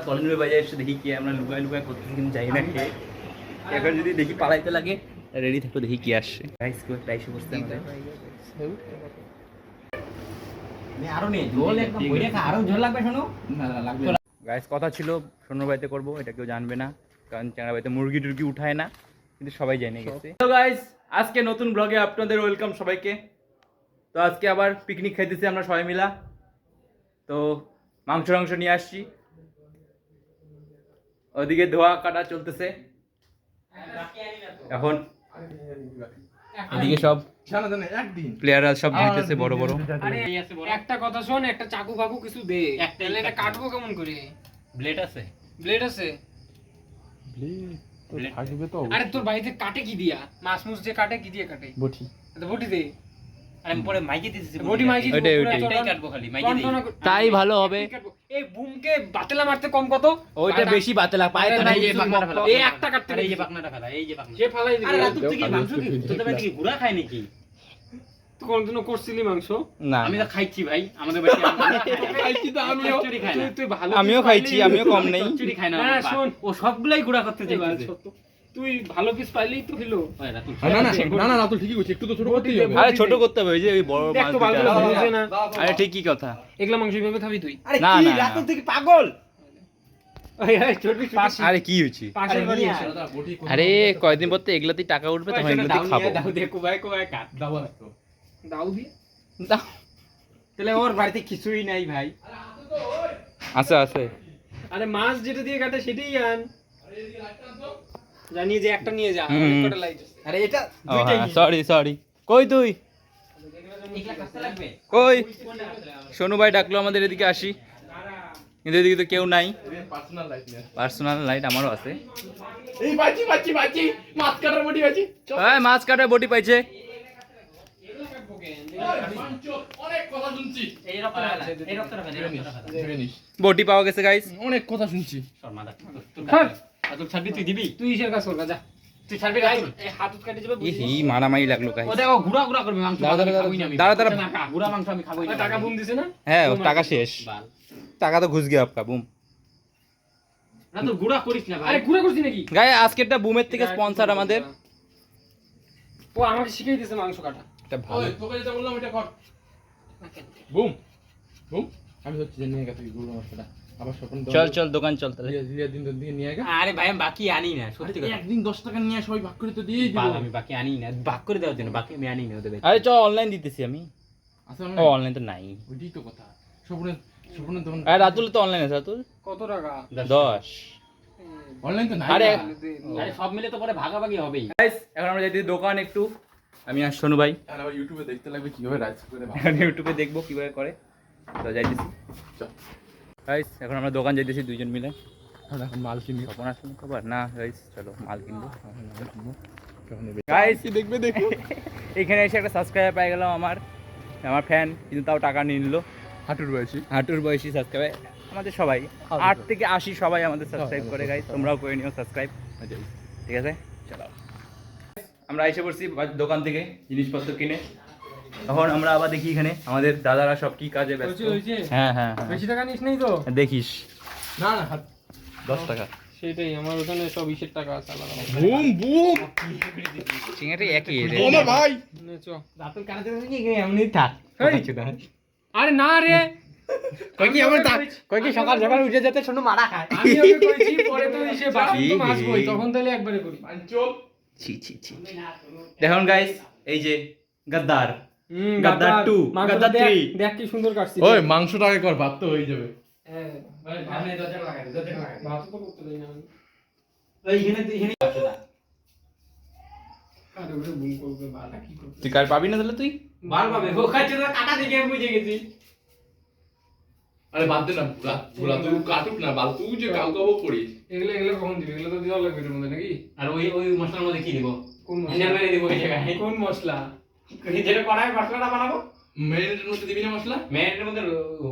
কলেজে বাজে এসে দেখি কি আমরা লুকায় লুকায় করতেছি কিন্তু যাই না খেয়ে এখন যদি দেখি পালাইতে লাগে রেডি থাকো দেখি কি আসছে গাইস কেউ একটা এসে বসতে আমাদের আরো নেই ঝোল একদম বইরে খা আরো ঝোল লাগবে শোনো না লাগবে গাইস কথা ছিল সোনুর বাড়িতে করবো এটা কেউ জানবে না কারণ চ্যাংড়া বাড়িতে মুরগি টুরগি উঠায় না কিন্তু সবাই জেনে গেছে তো গাইস আজকে নতুন ব্লগে আপনাদের ওয়েলকাম সবাইকে তো আজকে আবার পিকনিক খাইতেছি আমরা সবাই মিলা তো মাংস নিয়ে আসছি ওদিকে ধোয়া কাটা চলতেছে এখন এদিকে সব প্লেয়াররা সব দিতেছে বড় বড় একটা কথা শোন একটা চাকু ফাকু কিছু দে তাহলে এটা কাটবো কেমন করে ব্লেড আছে ব্লেড থাকবে তো আরে তোর বাড়িতে কাটে কি দিয়া মাছ মুছ যে কাটে কি দিয়ে কাটে বটি বটি দে আরে আমি পরে মাইকে দিতেছি বটি মাইকে ওইটাই কাটবো খালি মাইকে দিই তাই ভালো হবে এই বুমকে বাতেলা মারতে কম কত ওইটা বেশি বাতেলা পায় তো না এই পাকনাটা ফেলা এই একটা কাটতে এই যে পাকনাটা ফেলা এই যে পাকনা যে ফেলাই দিবি আরে রাতুর থেকে মাংস কি তোদের বাড়ি থেকে গুড়া খায় নাকি তুই কোনদিনও করছিলি মাংস না আমি তো খাইছি ভাই আমাদের বাড়িতে খাইছি তো আমিও তুই ভালো আমিও খাইছি আমিও কম নেই চুরি খাই না না শুন ও সবগুলাই গুড়া করতে যাইতেছে তুই ভালো পিস পাইলেই তো হলো না রাতুল ঠিকই কইছে একটু তো ছোট করতেই হবে আরে ছোট করতে হবে ওই যে ওই বড় মাছ একটু ভালো বুঝে না আরে ঠিকই কথা এগুলা মাংস এইভাবে খাবি তুই না না রাতুল থেকে পাগল এই ছোট আরে কি হইছে পাশের বাড়ি আছে আরে কয়দিন পর তো এগুলাতেই টাকা উঠবে তখন এগুলাতেই খাবো দাও দে কোবাই কাট দাও লাগতো দাও দি দাও তাহলে ওর বাড়িতে কিছুই নাই ভাই আছে আছে আরে মাছ যেটা দিয়ে কাটে সেটাই আন জানিয়ে যে একটা নিয়ে যা কটা লাইট আরে এটা দুইটাই সরি কই তুই এগুলা কাটতে লাগবে কই সোনু ভাই ডাকলো আমাদের এদিকে আসি কিন্তু এদিকে তো কেউ নাই পার্সোনাল লাইট আমারও আছে এই বাজি মাছ কাটার বটি বাজি হ্যাঁ মাছ কাটার বটি পাইছে অনেক কথা শুনছি এই রক্তটা বটি পাওয়া গেছে গাইস অনেক কথা শুনছি তুই ছাড়বি তুই দিবি তুই ইসের কাজ কর যা তুই ছাড়বি এই হাত কাটে যাবে এই মারামারি লাগলো গাইস ও দেখো ঘুরা করবে মাংস দাঁড়া ঘুরা মাংস আমি খাবোই না টাকা বুম দিছে না হ্যাঁ ও টাকা শেষ টাকা তো ঘুষ গিয়ে আপকা বুম না তো ঘুরা করিস না ভাই আরে ঘুরা করছিস নাকি গায়ে আজকেরটা বুমের থেকে স্পন্সর আমাদের ও আমাকে শিখিয়ে দিয়েছে মাংস কাটা এটা ভালো ওই তোকে যেটা বললাম এটা কর বুম আমি হচ্ছে যে নিয়ে গেছি গুলো মশলা আবার স্বপন চল দোকান চল তাহলে দিন দিয়ে নিয়ে গেছে আরে ভাই আমি বাকি আনি না সত্যি কথা একদিন 10 টাকা নিয়ে সবাই ভাগ করে তো দিয়েই দিব আমি বাকি আনি না ভাগ করে দেওয়ার জন্য বাকি আমি আনি না ওদের আরে চল অনলাইন দিতেছি আমি আসলে ও অনলাইন তো নাই ওইটাই তো কথা স্বপন তখন আরে রাতুল তো অনলাইন আছে রাতুল কত টাকা 10 অনলাইন তো নাই আরে সব মিলে তো পরে ভাগাভাগি হবেই গাইস এখন আমরা যাইতেছি দোকান একটু আমি আর সোনু ভাই আর আবার ইউটিউবে দেখতে লাগবে কিভাবে রাইস করে এখন ইউটিউবে দেখবো কিভাবে করে তো যাইতেছি চল গাইস এখন আমরা দোকান যাইতেছি দুইজন মিলে এখন মাল কিনবি স্বপন আসুন খবর না গাইস চলো মাল কিনবো গাইস গাইস দেখবে দেখো এখানে এসে একটা সাবস্ক্রাইবার পাই গেলাম আমার ফ্যান কিন্তু তাও টাকা নিয়ে নিল হাঁটুর বয়সী সাবস্ক্রাইবার আমাদের সবাই 8 থেকে 80 সবাই আমাদের সাবস্ক্রাইব করে গাইস তোমরাও করে নিও সাবস্ক্রাইব ঠিক আছে চলো আমরা এসে পড়ছি দোকান থেকে জিনিসপত্র কিনে তখন আমরা আবার দেখি এখানে আমাদের দাদারা সব কি কাজে ব্যস্ত হ্যাঁ বেশি টাকা নিস নাই তো দেখিস না 10 টাকা সেটাই আমার ওখানে সব 20 টাকা আছে আলাদা বুম চিংড়ি একই ও না ভাই নে চ রাতুল কানে দেবে কি এমনি থাক আরে না রে কই কি সকাল উঠে যেতে শোনো মারা খায় আমি ওকে কইছি পরে তো এসে বাসন তো মাজবই তখন তাহলে একবারে করি চল ছি দেখুন গাইস এই যে গদ্দার গদ্দার 2 গদ্দার 3 দেখ কি সুন্দর কাটছি ওই মাংসটা আগে কর ভাত তো হয়ে যাবে হ্যাঁ ভাই ভালো দরজা লাগাই ভাত তো করতে দেই না আমি এইখানে আরে ওরে বুম করবে বালা কি করবে তুই কার পাবি না তাহলে তুই বার পাবে ও কাটছে না কাটা দেখে আমি বুঝে গেছি আরে বাদ দে না পুরা তুই কাটুক না বাল তুই যে কাউ করিস এগুলো কখন দিবি এগুলো তো দেওয়া লাগবে এর মধ্যে নাকি আর ওই মশলার মধ্যে কি দিব কোন মশলা মেরে দিব এই জায়গায় কোন মশলা যেটা কড়াই মশলাটা বানাবো ম্যারিনেটের মধ্যে দিবি না মশলা ম্যারিনেটের মধ্যে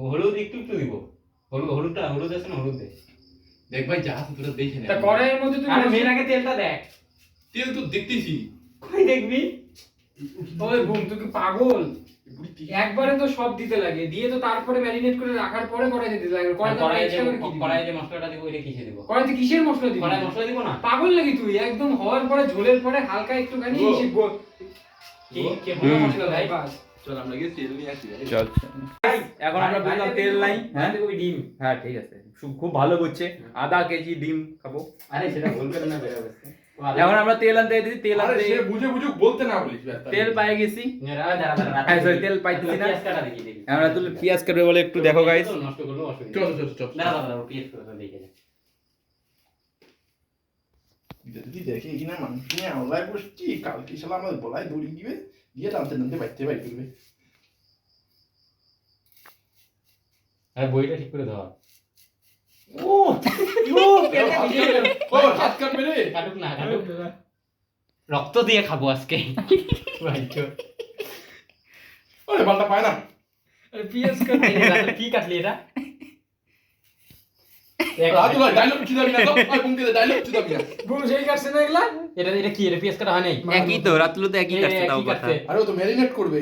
হলুদ একটু দিব হলুদ আছে না হলুদ দে দেখ ভাই যা আছে তোরা দেখে নে তা কড়াইয়ের মধ্যে তুই আরে মেন আগে তেলটা দেখ তেল তো দেখতেছি কই দেখবি ওই বুম তুই কি পাগল একবারে তো সব দিতে লাগে, দিয়ে তো তারপরে ম্যারিনেট করে রাখার পরে কড়াইতে দিতে লাগে। কড়াইতে মশলাটা দিব, এটা কিসে দিব? কড়াইতে কিসের মশলা দিবি? কড়াই মশলা দিব না? পাগল নাকি তুই? একদম হওয়ার পরে ঝোলের পরে হালকা একটুখানি কে বড় মশলা ভাই? বাস। চল আমরা গিয়ে তেল নিয়ে আসি। চল এখন আমরা বুঝলাম তেল নাই। হ্যাঁ ডিম। হ্যাঁ ঠিক আছে, খুব ভালো বুঝছে। আধা কেজি ডিম খাবো। আরে সেটা বলবেন না বেরা বসে। এখন আমরা তেল আনতে দিয়েছি, তেল আরে আনতে সে বুঝে বুঝে বলতে না বলিস ব্যাস। তেল পাই গেছি। দাঁড়া। হ্যাঁ সরি, তেল পাইতেছি না। পেঁয়াজ কাটা দেখি। আমরা তুলে পেঁয়াজ কাটবে বলে একটু দেখো গাইস। নষ্ট করলো অসুবিধা। চল চল চল। দাঁড়া পেঁয়াজ কাটা দেখে নে। যদি দেখে কিনা মানুষ নিয়ে অনলাইন বসছি, কালকে শালা আমাদের বলাই দড়ি দিবে, দিয়ে টানতে টানতে বাইতে বাই করবে। আরে বইটা ঠিক করে ধর। ও ও হাত কাটবে রে। কাটুক না, কাটুক। রক্ত দিয়ে খাবো আজকে। ভাইচো। আরে বালটা পায় না। আরে পেঁয়াজ কাটা কি কাটলি এটা? রাজু ভাই ডায়লগ কি দাবি না তো? ওই বুমকে ডায়লগ কি দাবি না? বুম সেই কাটছে না এগুলা? এটা কি? এটা পেঁয়াজ কাটা হয় নাই? একই তো, রাতলু তো একই কাটছে তাও কথা। আরে ও তো ম্যারিনেট করবে।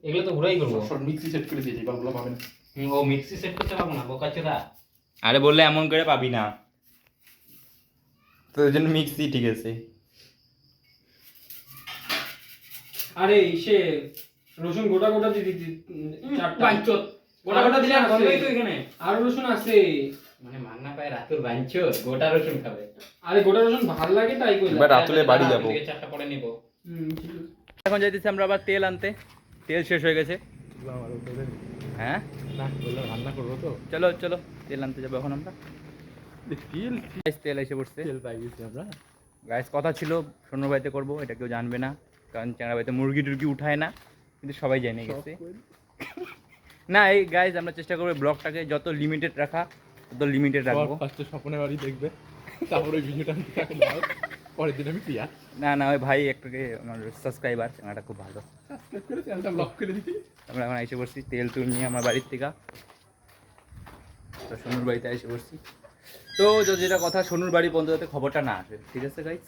এগুলো তো ঘুরাই করবো। শর্ট মিক্সি সেট করে দিয়েছি, বালগুলো পাবে না। ও মিক্সি সেট করতে পারবো না, বোকাচোদা। আরে বললে এমন করে পাবি না, তো ওই জন্য মিক্সি ঠিক আছে। আরে সে রসুন গোটা গোটা দিয়ে দিতি চারটা। বাঞ্চত। গোটা গোটা দিলে আর গন্ধই তো এখানে। আর রসুন আছে। মানে মান্না পায় রাতুর বাঞ্চত, গোটা রসুন খাবে। আরে গোটা রসুন ভালো লাগে তাই কইলাম। এবার রাতুলে বাড়ি যাবো। চারটা পরে নেব। ঠিক আছে। এখন যাইতেছি আমরা আবার তেল আনতে, তেল শেষ হয়ে গেছে। হ্যাঁ না বললাম রান্না করবো তো। চলো চলো তেল আনতে যাবো এখন আমরা। তেল Guys, তেল এসে পড়ছে। তেল পাই গেছি আমরা। গাইস কথা ছিল সোনার বাড়িতে করবো, এটা কেউ জানবে না, কারণ চ্যাংড়া বাড়িতে মুরগি টুরগি উঠায় না, কিন্তু সবাই জেনে গেছে। না এই গাইস আমরা চেষ্টা করবো ব্লগটাকে যত লিমিটেড রাখা, তত লিমিটেড রাখবো। ফার্স্টে স্বপ্নের বাড়ি দেখবে, তারপরে ভিডিওটা পরের দিন আমি পিয়া না না ওই ভাই একটাকে আমার সাবস্ক্রাইবার, চ্যাংড়াটা খুব ভালো। সাবস্ক্রাইব করে চ্যানেলটা ব্লক করে দিতি। আমরা এখন এসে পড়ছি তেল তুল নিয়ে আমার বাড়ির থেকে, তো সোনুর বাড়িতে এসে পড়ছি। তো যেটা কথা, সোনুর বাড়ি পর্যন্ত যাতে খবরটা না আসে, ঠিক আছে গাইস?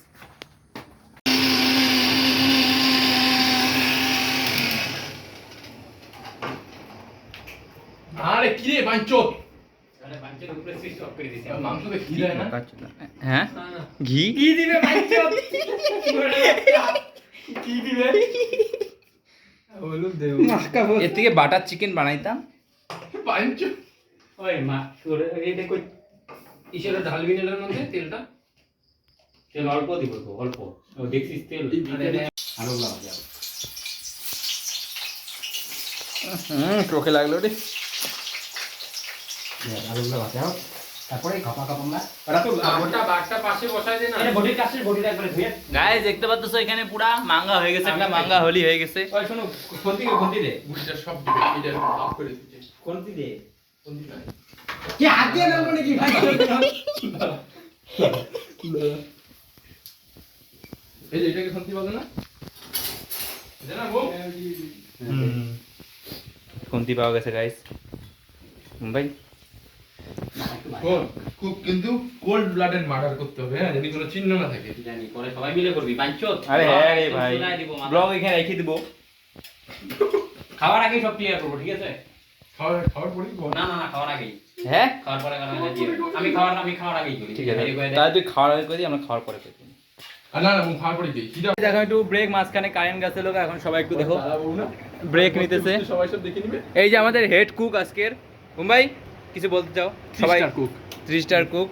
আরে কি রে বাঞ্চত, আরে বাঞ্চত উপরে সুইচ অফ করে দিছি। মাংস তো কি দেয় না? হ্যাঁ না না। ঘি কি দিবে বাঞ্চত? কি দিবে? হলুদ দেব। এর থেকে বাটার চিকেন বানাইতাম। বাঞ্চত ওই মা সরে এই দেখো ইসেটা ঢালবি না এর মধ্যে তেলটা। তেল অল্প দিব তো, অল্প। ও দেখছিস তেল আরো লাভ যাও। চোখে লাগলো রে। আরো লাভ যাও। তারপরে খাপা খাপা আমরা ওটা তো গোটা বাটটা পাশে বসাই দে না। আরে বডির কাছে বডিটা একবারে ধুয়ে। গাইস দেখতে পাচ্ছ এখানে পুরা মাঙ্গা হয়ে গেছে, একটা মাঙ্গা হোলি হয়ে গেছে। ওই শোনো কোনটি দে। বুড়িটা সব দিবে, এটা অফ করে দিচ্ছি। কোনটি দে। কোনটি নাই? কি হাত দিয়ে নাও নাকি ভাই? এই যে এটাকে শান্তি বলে না? এটা না বউ? খুন্তি পাওয়া গেছে গাইস। ভাই কোন খুব কিন্তু কোল্ড ব্লাডেড মার্ডার করতে হবে, হ্যাঁ, যদি কোনো চিহ্ন না থাকে। জানি পরে সবাই মিলে করবি বাঞ্চত। আরে হ্যাঁ রে ভাই, শোনায় দিব মাথা। ব্লগ এখানে রেখে দিব। খাওয়ার আগে সব ক্লিয়ার করব, ঠিক আছে? খাওয়ার পরেই বল। না না না খাওয়ার আগেই। হ্যাঁ খাওয়ার পরে কারণ আমি খাওয়ার আগেই করি। ঠিক আছে, রেডি করে দে। তাহলে তুই খাওয়ার আগে করে দিই, আমরা খাওয়ার পরে করে দিই। আর না না আমি খাওয়ার পরেই দিই। কিটা এখন একটু ব্রেক, মাঝখানে কারেন্ট গেছে লোক, এখন সবাই একটু দেখো বউ না? ব্রেক নিতেছে। সবাই সব দেখে নিবে। এই যে আমাদের হেড কুক আজকের, মুম্বাই কিছু বলতে চাও? সবাই 3 স্টার কুক।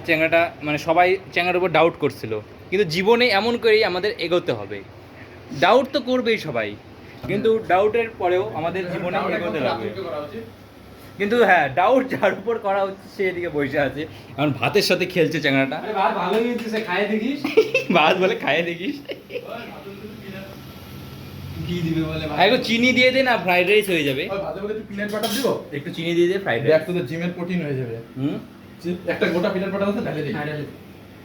চ্যাংড়াটা মানে সবাই চ্যাংড়ার উপর ডাউট করছিল, কিন্তু জীবনে এমন করেই আমাদের এগোতে হবে। ডাউট তো করবেই সবাই, কিন্তু ডাউটের পরেও আমাদের জীবনে এগোতে লাগবে। কিন্তু হ্যাঁ, ডাউট যার উপর করা হচ্ছে সে এদিকে বসে আছে, এখন ভাতের সাথে খেলছে চ্যাংড়াটা। আরে ভাত ভালোই হইতেছে, খায় দেখিস। ভাত বলে খাইয়ে দেখিস। কি দিবে বলে ভাই? একটু চিনি দিয়ে দে না, ফ্রাইড রাইস হয়ে যাবে। ওই ভাতে বলে একটু পিনাট বাটার দিব। একটু চিনি দিয়ে দে, ফ্রাইড দেখ রাইস। তোদের জিমের প্রোটিন হয়ে যাবে। হুম, একটা গোটা পিনাট বাটার আছে ঢালে দিই।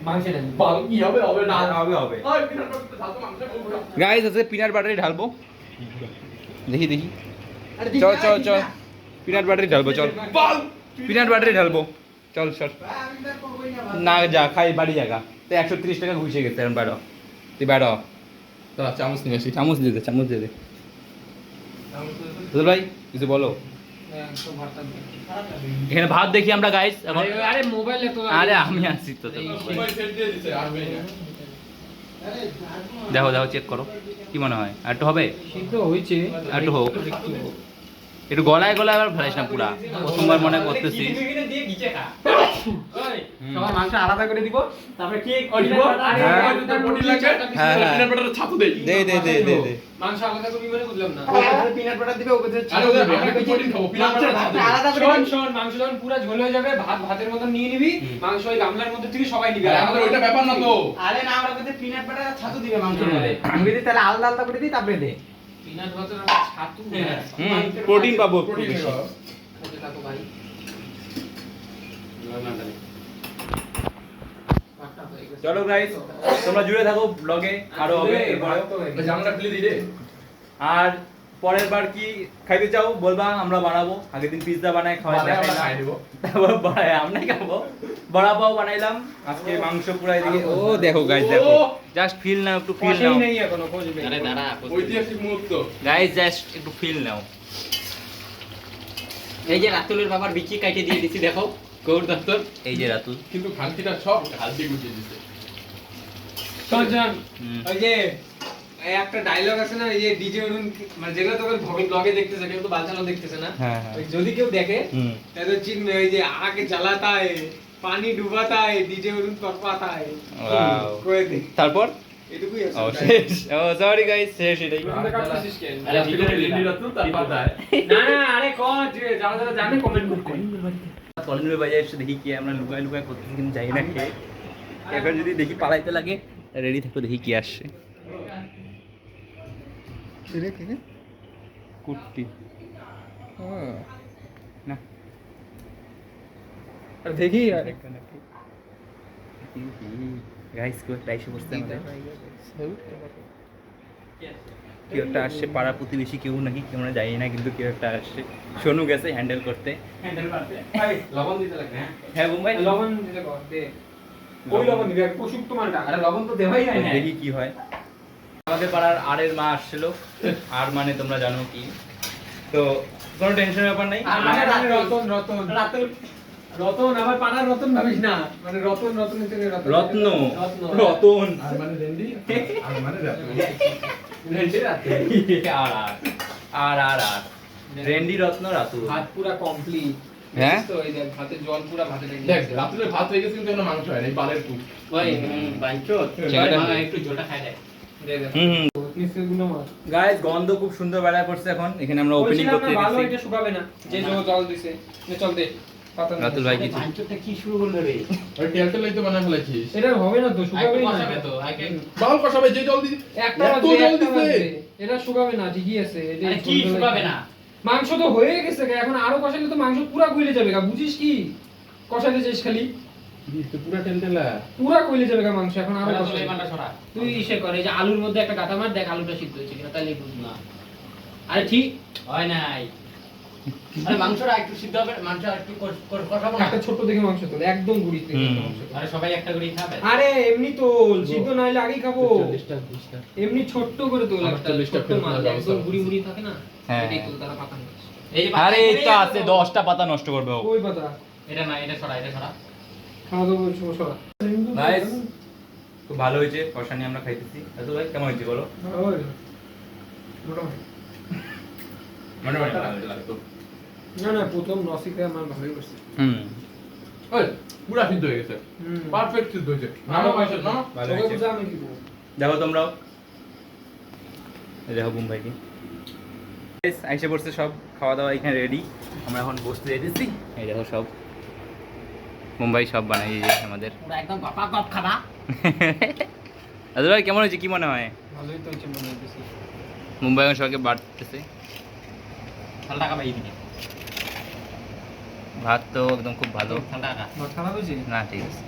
মাংসে ডাল। বাল কি হবে হবে না। হবে হবে। ওই পিনাট বাটার ঢাল তো মাংস বলবো। গাইস আজকে পিনাট বাটারই ঢালবো, দেখি দেখি। চল চল চল, পিনাট বাটারই ঢালবো, চল বাল পিনাট বাটারই ঢালবো, চল চল। না যা খাই বাড়ি জায়গা তো 130 টাকা ঘুষে গেছে, এখন বাড়ো তুই বাড়ো। দাঁড়া চামচ নিয়ে আসি। চামচ দিয়ে দে, চামচ দিয়ে দে। রাতুল ভাই কিছু বলো। এখানে ভাত দেখি আমরা গাইস এখন। আরে মোবাইলে তো আরে আমি আসছি তো। মোবাইল সেট দিয়ে দিছে আর হবে না। দেখো দেখো চেক করো কি মনে হয় আর একটু হবে, সিদ্ধ হয়েছে আর একটু হোক, একটু গলায় গলায় আবার ফেলাইস না পুরা, প্রথমবার মনে করতেছি। সবার মাংস আলাদা করে দিব, তারপরে কি পিনাট বাটার ছাতু দেই। দে মাংস আলাদা করবি মানে বুঝলাম না। পিনাট বাটার দিবে, ওকে আরে ওদের আমি প্রোটিন খাবো, পিনাট বাটার ছাতু। আলাদা করে শোন শোন, মাংস যখন পুরো ঝোল হয়ে যাবে, ভাতের মতন নিয়ে নিবি, মাংস ওই গামলার মধ্যে থেকে সবাই নিবি। আরে আমাদের ওইটা ব্যাপার না তো। আরে না, আমরা ওকে পিনাট বাটার ছাতু দিবে মাংসের মধ্যে। আমি যদি তাহলে আলাদা আলাদা করে দিই তারপরে দে। পিনাট বাটার আর ছাতু প্রোটিন পাবো একটু প্রোটিন বেশি। খাবো। খেতে থাকো ভাই। ভাতটা হয়ে গেছে। চলো গাইস তোমরা জুড়ে থাকো ব্লগে, আরো হবে এরপরে। ওই জানলা খুলে দিই রে। আর পরের বার কি খাইতে চাও বলবা, আমরা বানাবো। আগের দিন পিৎজা বানাই খাওয়াই বানায় আমরা দেখাইলাম। খাই দেব। তারপর বানাই আমরা খাবো, বড়া পাও বানাইলাম। আজকে মাংস পুরা এদিকে। ও দেখো গাইস দেখো, জাস্ট ফিল নাও, একটু ফিল কষেই নাও নেই এখনো, কষবে। আরে দাঁড়া, ঐতিহাসিক মুহূর্ত। গাইস, জাস্ট একটু ফিল নাও। এই যে রাতুলের বাবার বিচি কাটে দিয়ে দিছি, দেখো গৌর দত্তর। এই যে রাতুল। কিন্তু খালতিটা সব হালদি গুছিয়ে দিছে। সঞ্জন, হুম। ওই যে এই একটা ডায়লগ আছে না, এই যে ডিজে অরুণ, মানে যেগুলো তোকে ব্লগে দেখতেছে, কেউ তো বালচালো দেখতেছে না। হ্যাঁ, হ্যাঁ। ওই যদি কেউ দেখে হুম। তাহলে চিনবে, ওই যে আগে জ্বালাতা है, পানি ডুবাতা है, ডিজে অরুণ তরপাতা है। Wow. কয়ে দে, তারপর এটুকুই আছে। ও শেষ। ও সরি গাইস, শেষ এটাই। তোমরা কাটতেছিস কেন? আরে ভিডিও লিলি রাতুল তার পাতায়। না না, আরে কোন যারা যারা জানে কমেন্ট করতে। কলিনের বাজারে এসে দেখি কি আমরা লুকায় লুকায় করতেছি, কিন্তু যাই না খেয়ে। এখন যদি দেখি পালাইতে লাগে, রেডি থাকো, দেখি কি আসছে। কুট্টি না, আর দেখি আরে গাইস কেউ একটা এসে বসতে আমাদের। কেউ একটা আসছে, পাড়া প্রতিবেশী কেউ নাকি, কেউ না জানি না, কিন্তু কেউ একটা আসছে। সোনু গেছে হ্যান্ডেল করতে। লবণ দিতে লাগবে। হ্যাঁ, হ্যাঁ বোম্বাই, লবণ দিতে কর দে। ওই লবণ দিবি, কুসুম তোমার ডাক। আরে লবণ তো দেওয়াই নাই না। দেখি কি হয়। আমাদের পাড়ার আরের মা আসছিল, আর মানে তোমরা জানো কি, তো কোনো টেনশনের ব্যাপার নাই। আর মানে রতন রতন রাতুল রতন, আবার পাড়ার রতন ভাবিস না, মানে রতন রতন থেকে রতন রত্ন রত্ন রতন আর মানে রেন্ডি আর মানে রাতুল। আর আর আর আর রেন্ডি রত্ন রাতু। ভাত পুরা কমপ্লিট। হ্যাঁ? তো এই দেখ, ভাতের জল পুরা ভাতে লেগে দেখ গেছে। রাতুলের ভাত হয়ে গেছে কিন্তু এখনো মাংস হয় না, এই বালের কুক। ওই বাইচোত ছেলেটা- একটু ঝোলটা খাই দেয়। দে দে। হুম। নিশ্চয় গুলো মার। গাইস গন্ধ খুব সুন্দর বেড়া করছে এখন। এখানে আমরা ওপেনিং বলছিলাম করতে না, ভালো দিচ্ছি। এটা শুকাবে না, যে জল দিছে। নে চল দে। পাতা নে। রাতুল ভাই কিছু বাইচোতটা কি শুরু করলো রে? ওই তেল তেল তো বানায় ফেলেছিস। এটা হবে না তো, শুকাবে না। কষাবে তো, আগে বাল কষাবে যে জল দিছি। একটা এত বাজবে, জল একটা দিছে। বাজবে। এটা শুকাবে না, ঠিকই আছে। এই যে আরে কি ঝোল শুকাবে না? মাংস তো হয়ে গেছে গা, এখন আরো কষালে তো মাংস পুরা গলে যাবে গা, বুঝিস কি? কষাতে চাইস খালি, তো পুরো তেল তেলা। পুরা গলে যাবে গা মাংস, এখন আরো আরে কষালে। লেমনটা ছড়া। তুই ইসে করে, এই যে আলুর মধ্যে একটা গাঁথা মার, দেখ আলুটা সিদ্ধ হয়েছে কিনা, তাহলে বুঝ না। আরে ঠিক হয় নাই। আরে মাংসটা একটু সিদ্ধ হবে, মাংস একটু কষাবো না। একটা ছোট দেখে মাংস তোল, একদম গুড়ি থেকে হুম। মাংস তোল। আরে সবাই একটা করেই খাবে। আরে এমনি তোল, সিদ্ধ না হলে আগেই খাবো। এমনি ছোট্ট করে তোল, আমার একটা 40 টা ছোট্ট ফেরত মাছ, দেওয়ার একদম ব্যবস্থা গুড়ি করছি। গুড়ি থাকে না, হ্যাঁ। এটাই তোল, তারা পাতা নিচ্ছে। এই যে আরে এই তো পাতা আছে 10টা পাতা নষ্ট করবে ও। ওই পাতা এটা না, এটা ছড়া, এটা ছড়া। খাওয়া দাওয়া সমস্যা। Nice. খুব ভালো হয়েছে, কষানি আমরা খাইতেছি। রাতুল ভাই কেমন হয়েছে বলো? মোটামুটি। মানে লাগতো। না না, প্রথম নসিকে আমার ভালোই করছে। হুম। ওই পুরো সিদ্ধ হয়ে গেছে। পারফেক্ট সিদ্ধ হয়েছে। নামা পাইছো না? ভালো তোকে হয়েছে। বুঝা আমি কি বলবো? দেখো তোমরাও, এই দেখো বুম ভাইকে। Guys, আইসে পড়ছে সব, খাওয়া দাওয়া এখানে রেডি। আমরা এখন বসতে যেতেছি। এই দেখো সব মুম্বাই সব বানাই দিয়েছে আমাদের। পুরো একদম পাপা কপ খাবা। রাতুল ভাই কেমন হয়েছে, কি মনে হয়? ভালোই তো হচ্ছে মনে হইতেছে। মুম্বাই এখন সবাইকে বাড়তেছে। থাল টাকা পাই দিবি। ভাত তো একদম খুব ভালো। থাল টাকা। ভাত খারাপ হয়েছে? না ঠিক আছে,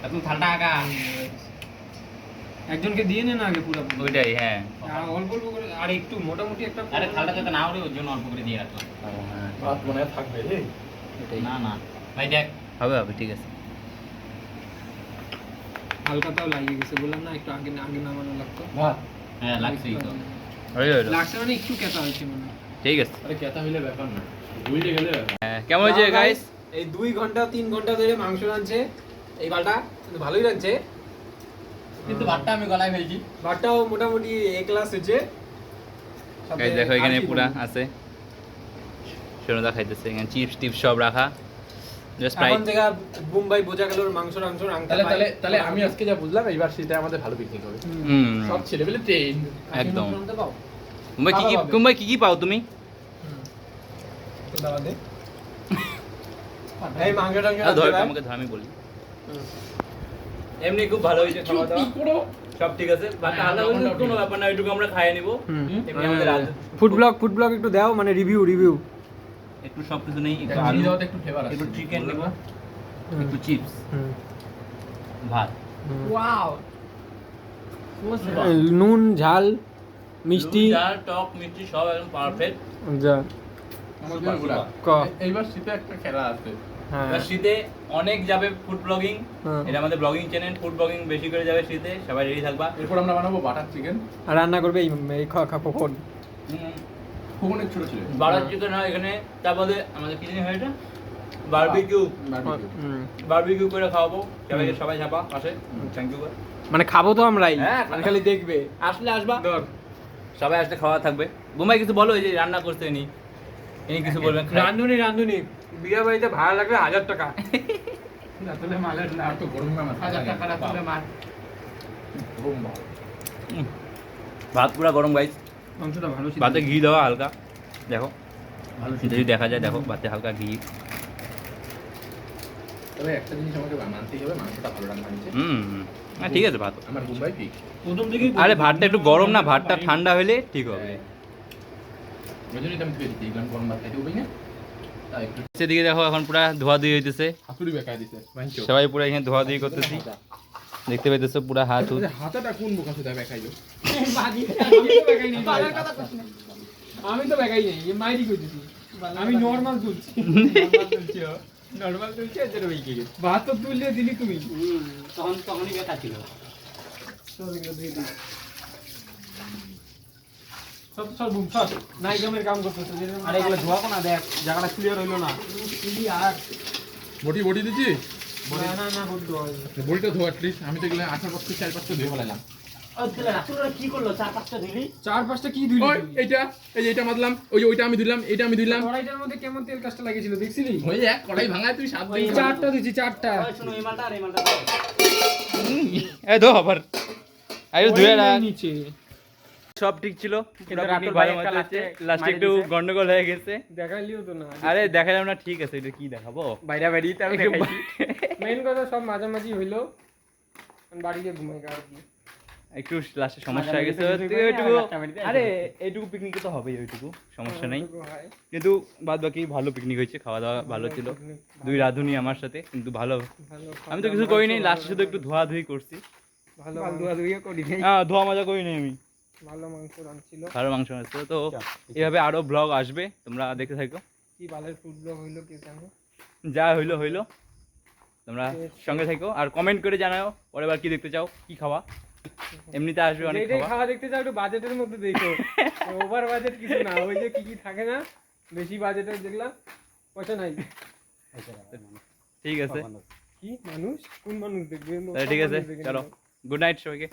এখন থাল টাকা। একজনকে দিয়ে নে না আগে পুরো। ওইটাই হ্যাঁ। আর অল্প অল্প করে, আর একটু মোটামুটি একটা। আরে থালটা যাতে না ওরে, ওর জন্য অল্প করে দিয়ে রাখলাম। ও, হ্যাঁ, ভাত মনে হয় থাকবে রে। এটাই না না ভাই দেখ, হবে হবে ঠিক আছে। হালকা তাও লাগিয়ে গেছে, বললাম না একটু আগে আগে নামানো লাগতো। ভাত। হ্যাঁ লাগছেই তো। হইলো হইলো লাগছে মানে একটু কেতা হয়েছে মনে হয়। ঠিক আছে আরে কেতা হইলে ব্যাপার না, বুঝতে গেলে ব্যাপার। হ্যাঁ, কেমন হয়েছে গাইস? এই 2 ঘন্টা 3 ঘন্টা ধরে মাংস রাঁধছে এই বালটা, কিন্তু ভালোই রাঁধছে। কিন্তু ভাতটা আমি গলায় ফেলছি। ভাতটাও মোটামুটি এ ক্লাস হচ্ছে। গাইস দেখো এখানে পুরা আছে, সোনদা খাইতেছে, এখানে চিপস টিপস সব রাখা, জাস্ট ফ্রাই। এখন থেকে বোম্বাই বোঝা গেল মাংস রাংস রাংতে তাহলে তাহলে তাহলে আমি আজকে যা বুঝলাম এইবার সেটা আমাদের ভালো পিকনিক হবে। সব ছেলেপেলে ট্রেন। একদম। রাঁধতে পাও মুম্বাই কি কি পাও তুমি? এই মাংস টাংস ধর রাঁধতে আমাকে ধর, আমি বলি এমনি খুব ভালো হয়েছে খাওয়া দাওয়া, সব ঠিক আছে। বাট আলাদা কোনো ব্যাপার না, ওইটুকু আমরা খাইয়ে নিব। এমনি আমাদের ফুড ব্লগ একটু দাও, মানে রিভিউ একটু সব কিছু নেই, একটু আলু আলু, দাওতে একটু ফ্লেভার আছে। একটু চিকেন নেব, একটু চিপস, ভাত, ওয়াও নুন ঝাল মিষ্টি নুন, ঝাল, টক মিষ্টি সব একদম পারফেক্ট। যা আমাদের পুরা। ক। এইবার শীতে একটা খেলা আছে। হ্যাঁ এবার শীতে অনেক যাবে ফুড ব্লগিং, হ্যাঁ। এটা আমাদের ব্লগিং চ্যানেল, ফুড ব্লগিং বেশি করে যাবে শীতে, সবাই রেডি থাকবা। এরপর আমরা বানাবো বাটার চিকেন। আর রান্না করবে এই খোকন খোকনের ছোট ছিল। বাটার চিকেন হয় এখানে, তারপরে আমাদের কি জানি হয় এটা, বারবিকিউ, বারবিকিউ করে খাওয়াবো সবাইকে, সবাই ছাপা পাশে। Thank you. মানে খাবো তো আমরাই, হ্যাঁ, মানে খালি দেখবে আসলে আসবা, সবাই আসলে খাওয়া থাকবে। বোম্বাই কিছু বলো, এই যে রান্না করতে ইনি কিছু বলবেন? রাঁধুনি বিয়ে বাড়িতে ভাড়া লাগবে 1000 টাকা। আসলে মালের না তো গরম না 1000 টাকা রাখলে মার গরম ভালো। ভাত পুরা গরম গাইস, মাংসটা ভালো ছিল। ভাতে ঘি দেওয়া হালকা, দেখো ভালো যদি দেখা যায়, দেখো ভাতে হালকা ঘি। তবে একটা জিনিস আমাকে মানতেই হবে, মাংসটা ভালো রান্না হয়েছে। হ্যাঁ ঠিক আছে ভাত। আমার মুম্বাই পিক। প্রথম থেকেই আরে ভাতটা একটু গরম না, ভাতটা ঠান্ডা হলে ঠিক হবে। ওই জন্যই তো আমি ধুয়ে দিচ্ছি, এগুলো গরম ভাত খাইতে হবে না। তাই একটু সেদিকে দেখো এখন পুরা ধোয়াধুয়ি হইতেছে, হাতুড়ি বেকায় দিছে ভাইঞ্চো। সবাই পুরা এখানে ধোয়াধুয়ি করতেছি, দেখতে পাইতেছো পুরা হাত হুত। হাতাটা কোন বোকা সুদা বেকাইলো? আমি তো বেকাই নেই, এই মাইরি কইতেছি। আমি নরমাল তুলছি। নরমাল তুলছি আর যেটা বেঁকে গেছে। ভাত তো তুললে দিলি তুমি। তখনই বেকার ছিল। সব বুম সব নাইগামের কাম করতেছে। আরে এগুলো ধোয়া কোনা দেখ, জায়গাটা ক্লিয়ার হইলো না। আর বটি দিচ্ছি। না বুঝ ধোয়া হইলো। বটিটা ধো অ্যাটলিস্ট। আমি তো এগুলো 8-5 4-5 ধুয়ে ফেলাইলাম। কি করলো? 4-5টা দিলি? 4-5টা কি ধুইলি? ওই এইটা মারলাম, ওইটা আমি দিলাম, এইটা আমি দিলাম। কড়াইটার মধ্যে কেমন তেল কাজটা লাগিয়েছিল দেখছিলি? ওই এক কড়াই ভাঙায় তুই 7 দিন। 4টা দিছি 4টা। ওই শোনো, এই মালটা আর এই মালটা। এই ধো আবার আরে ধুয়ে রাখ। নিচে সব ঠিক ছিল, কিন্তু রাতুল ভাই একটা লাস্টে একটু গন্ডগোল হয়ে গেছে। দেখাইলিও তো না। আরে দেখালাম না, ঠিক আছে, এটা কি দেখাবো? বাইরে বাইরে তার একটু দেখাইছি। মেইন কথা সব মাঝামাঝি হইলো। আমি বাড়ি গিয়ে ঘুমাই আর কি। একটু লাস্টে সমস্যা হয়ে গেছে, এইটুকু। আরে এইটুকু পিকনিকে তো হবেই, ওইটুকু সমস্যা নেই। হয়। কিন্তু বাদ বাকি ভালো পিকনিক হয়েছে, খাওয়া দাওয়া ভালো ছিল, দুই রাঁধুনি আমার সাথে, কিন্তু ভালো। ভালো আমি তো কিছু করিনি, লাস্টে শুধু একটু ধোয়াধুয়ি করছি। ভালো ধোয়া ধুইও করি নাই। হ্যাঁ, ধোয়া মজা করিনি আমি, ভালো মাংস রাঁধছিল। ভালো মাংস আছে। তো এভাবে আরো ব্লগ আসবে, তোমরা দেখতে থাকো। কি বালের ফুড ব্লগ হইলো কে জানো? যা হইলো তোমরা সঙ্গে থাকো, আর কমেন্ট করে জানাও পরের বার কি দেখতে চাও, কি খাওয়া। এমনিতে আসবে অনেক যেটাই খাওয়া। খাওয়া দেখতে চাও একটু বাজেটের মধ্যে দেখো। ওভার বাজেট কিছু না, ওই যে কি থাকে না বেশি বাজেটের দেখলা পয়সা নাই। ঠিক আছে, কি মানুষ কোন মানুষ দেখবে? তাহলে ঠিক আছে, চলো, গুড নাইট সবাইকে।